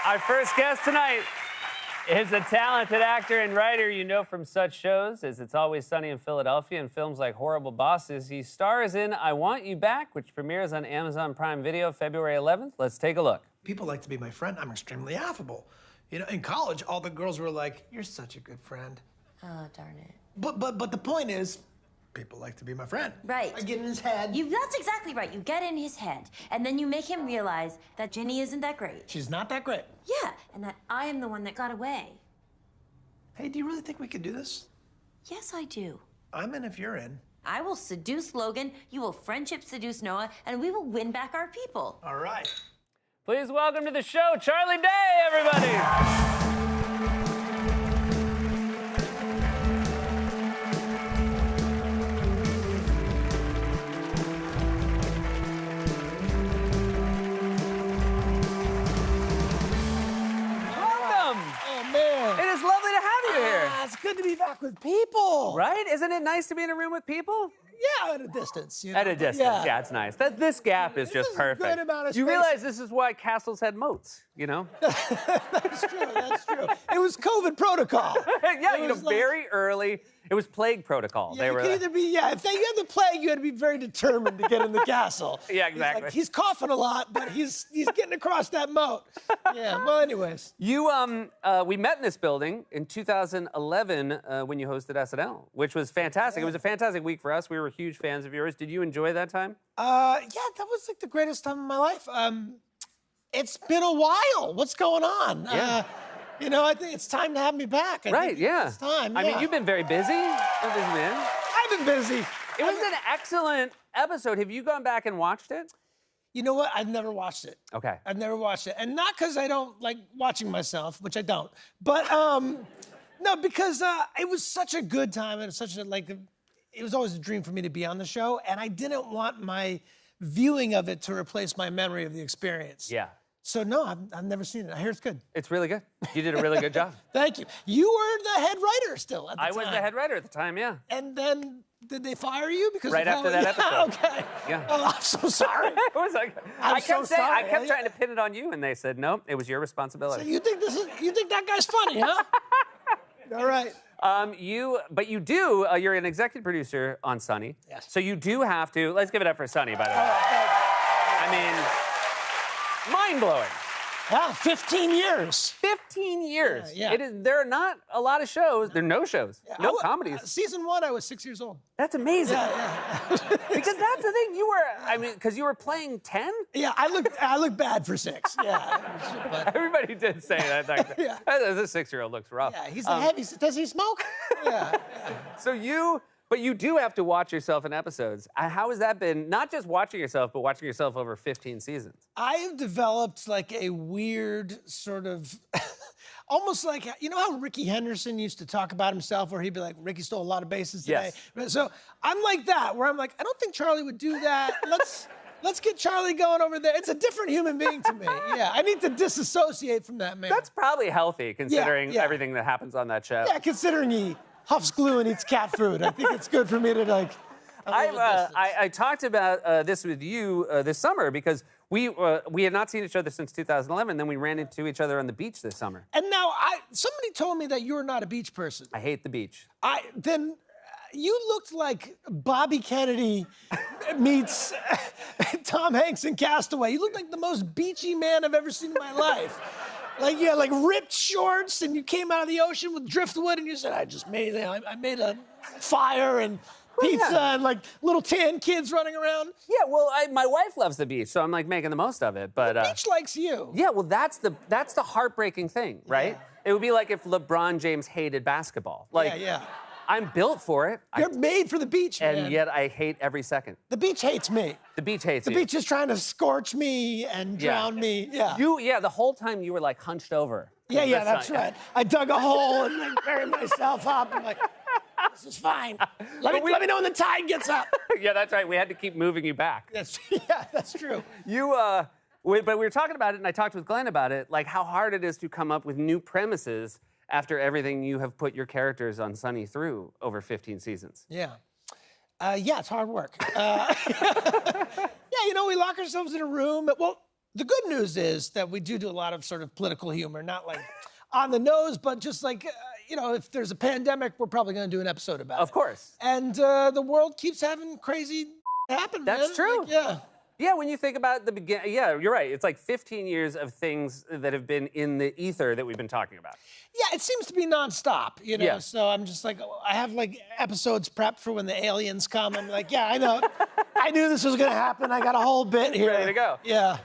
Our first guest tonight is a talented actor and writer you know from such shows as It's Always Sunny in Philadelphia and films like Horrible Bosses. He stars in I Want You Back, which premieres on Amazon Prime Video February 11th. Let's take a look. People like to be my friend. I'm extremely affable. You know, in college, all the girls were like, "You're such a good friend." Oh, darn it. But the point is, people like to be my friend. Right. I get in his head. That's exactly right. You get in his head, and then you make him realize that Ginny isn't that great. She's not that great. Yeah, and that I am the one that got away. Hey, do you really think we could do this? Yes, I do. I'm in if you're in. I will seduce Logan, you will friendship seduce Noah, and we will win back our people. All right. Please welcome to the show, Charlie Day, everybody. It is lovely to have you here. It's good to be back with people. Right? Isn't it nice to be in a room with people? Yeah, at a distance. You know? At a distance, yeah, it's nice. This gap is just is a perfect. good amount of You space. realize this is why castles had moats, you know? That's true, that's true. It was COVID protocol. Yeah, It you know, was like- very early. It was plague protocol. Yeah, you could either be, if you had the plague, you had to be very determined to get in the castle. Yeah, exactly. He's coughing a lot, but he's getting across that moat. Yeah, well, anyways. You, we met in this building in 2011 when you hosted SNL, which was fantastic. It was a fantastic week for us. We were huge fans of yours. Did you enjoy that time? Yeah, that was like the greatest time of my life. It's been a while. What's going on? Yeah. You know, I think it's time to have me back. I think It's time. I mean, yeah. you've been very busy. You're a busy man. I've been busy. It was an excellent episode. Have you gone back and watched it? You know what? I've never watched it. Okay. I've never watched it. And not because I don't like watching myself, which I don't, but no, because it was such a good time and such a, it was always a dream for me to be on the show, and I didn't want my viewing of it to replace my memory of the experience. Yeah. So no, I've never seen it. I hear it's good. It's really good. You did a really good job. Thank you. You were the head writer still at the time. I was the head writer at the time, yeah. And then did they fire you because Right of after how- that episode. Okay. Yeah. Oh, I'm so sorry. It was like, I'm I kept so saying, I sorry. kept trying to pin it on you, and they said, no, it was your So responsibility. you think that guy's funny, huh? All right. But you do, you're an executive producer on Sunny. Yes. So you do have to, let's give it up for Sunny, by the way. I mean, mind-blowing. Wow, 15 years. 15 years. Yeah. It is. There are not a lot of shows. There are no shows. No comedies. Season 1, I was 6 years old. That's amazing. Yeah. Because that's the thing. You were, I mean, because you were playing 10? Yeah, I look bad for 6. Yeah. But, Everybody did say that. Yeah. This 6-year-old looks rough. yeah, he's a heavy. Does he smoke? Yeah. But you do have to watch yourself in episodes. How has that been? Not just watching yourself, but watching yourself over 15 seasons. I have developed like a weird sort of, almost like, you know how Ricky Henderson used to talk about himself, where he'd be like, Ricky stole a lot of bases today. Yes. So I'm like that, where I'm like, I don't think Charlie would do that. Let's get Charlie going over there. It's a different human being to me. Yeah, I need to disassociate from that man. That's probably healthy, considering yeah. everything that happens on that show. Yeah, considering he huffs glue and eats cat food, I think it's good for me to like. I talked about this with you this summer because we had not seen each other since 2011. Then we ran into each other on the beach this summer. And now somebody told me that you're not a beach person. I hate the beach. Then you looked like Bobby Kennedy meets Tom Hanks in Castaway. You looked like the most beachy man I've ever seen in my life. Like, yeah, like ripped shorts, and you came out of the ocean with driftwood, and you said, I made a fire and pizza and like little tan kids running around. Yeah, well, my wife loves the beach, so I'm like making the most of it. But The beach likes you. yeah, well, that's the heartbreaking thing, right? Yeah. It would be like if LeBron James hated basketball. Like, Yeah. I'm built for it. You're made for the beach, man. And yet I hate every second. The beach hates me. The beach hates The you. beach is trying to scorch me and drown me. Yeah. The whole time you were like hunched over. Yeah, that's right. I dug a hole and then buried myself up. I'm like, this is fine. Let me know when the tide gets up. Yeah, that's right. We had to keep moving you back. That's true. But we were talking about it, and I talked with Glenn about it, like how hard it is to come up with new premises after everything you have put your characters on Sunny through over 15 seasons. Yeah. It's hard work. Yeah, we lock ourselves in a room. Well, The good news is that we do a lot of sort of political humor, not like on the nose, but just like, you know, if there's a pandemic, we're probably going to do an episode about it. Of course. And the world keeps having crazy happen, man. That's true. Like, yeah. Yeah, when you think about the beginning, yeah, you're right. It's like 15 years of things that have been in the ether that we've been talking about. Yeah, it seems to be nonstop, you know? Yeah. So I'm just like, I have like episodes prepped for when the aliens come. I'm like, yeah, I know. I knew this was going to happen. I got a whole bit here. Ready to go. Yeah.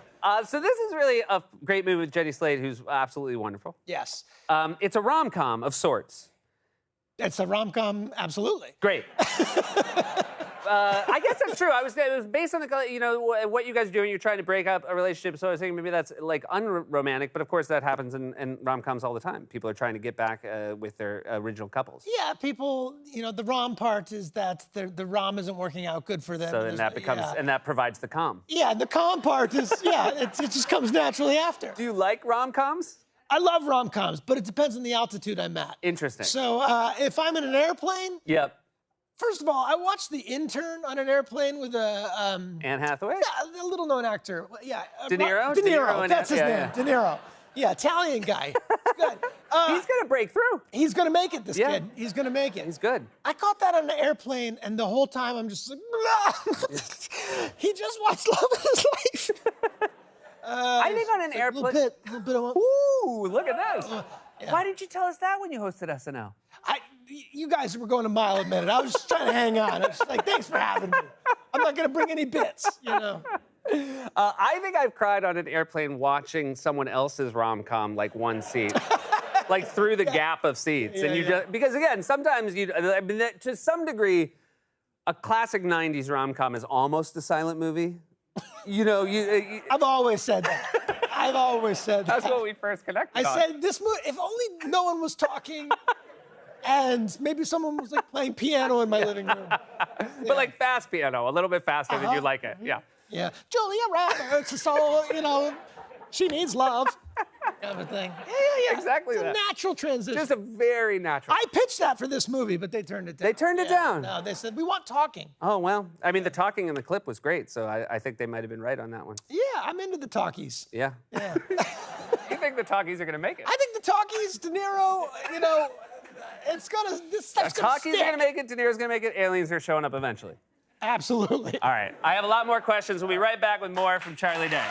So this is really a great movie with Jenny Slate, who's absolutely wonderful. Yes. It's a rom-com of sorts. It's a rom-com, absolutely. Great. I guess that's true. It was based on the, you know, what you guys are doing. You're trying to break up a relationship. So I was thinking maybe that's like unromantic, but of course that happens in rom-coms all the time. People are trying to get back with their original couples. Yeah, people, you know, the rom part is that the rom isn't working out good for them. So then that becomes, and that provides the com. Yeah, the com part is, yeah, it just comes naturally after. Do you like rom-coms? I love rom-coms, but it depends on the altitude I'm at. Interesting. So if I'm in an airplane, Yep. first of all, I watched The Intern on an airplane with Anne Hathaway? yeah, a little-known actor. Yeah, De Niro? De De Niro Niro, and that's his yeah, name. yeah. De Niro. Yeah, Italian guy. Good. He's gonna break through. He's gonna make it. This Yeah. kid. He's gonna make it. He's good. I caught that on an airplane, and the whole time I'm just like, he just watched Love of His Life. I think on an airplane. A little bit of. Ooh, look at this. Yeah. Why didn't you tell us that when you hosted SNL? You guys were going a mile a minute. I was just trying to hang on. I was just like, thanks for having me. I'm not gonna bring any bits, you know. I think I've cried on an airplane watching someone else's rom-com, like one seat, like through the gap of seats, and you just because again, sometimes I mean, to some degree, a classic '90s rom-com is almost a silent movie. You know, I've always said that. I've always said that. that's what we first connected. I on. said this movie. If only no one was talking, and maybe someone was like playing piano in my living room. But like fast piano, a little bit faster than you like it. Yeah. Yeah, Julia Roberts is so, you know, she needs love, kind of a thing. Yeah. Exactly It's a that. natural transition. Just a very natural. I pitched that for this movie, but they turned it down. They turned it Yeah, down? No, they said, we want talking. Oh, well, I mean, the talking in the clip was great, so I think they might have been right on that one. Yeah, I'm into the talkies. Yeah. Yeah. You think the talkies are going to make it? I think the talkies, De Niro, you know, this stuff's The gonna talkies stick. are going to make it, De Niro's going to make it, aliens are showing up eventually. Absolutely. All right, I have a lot more questions. We'll be right back with more from Charlie Day.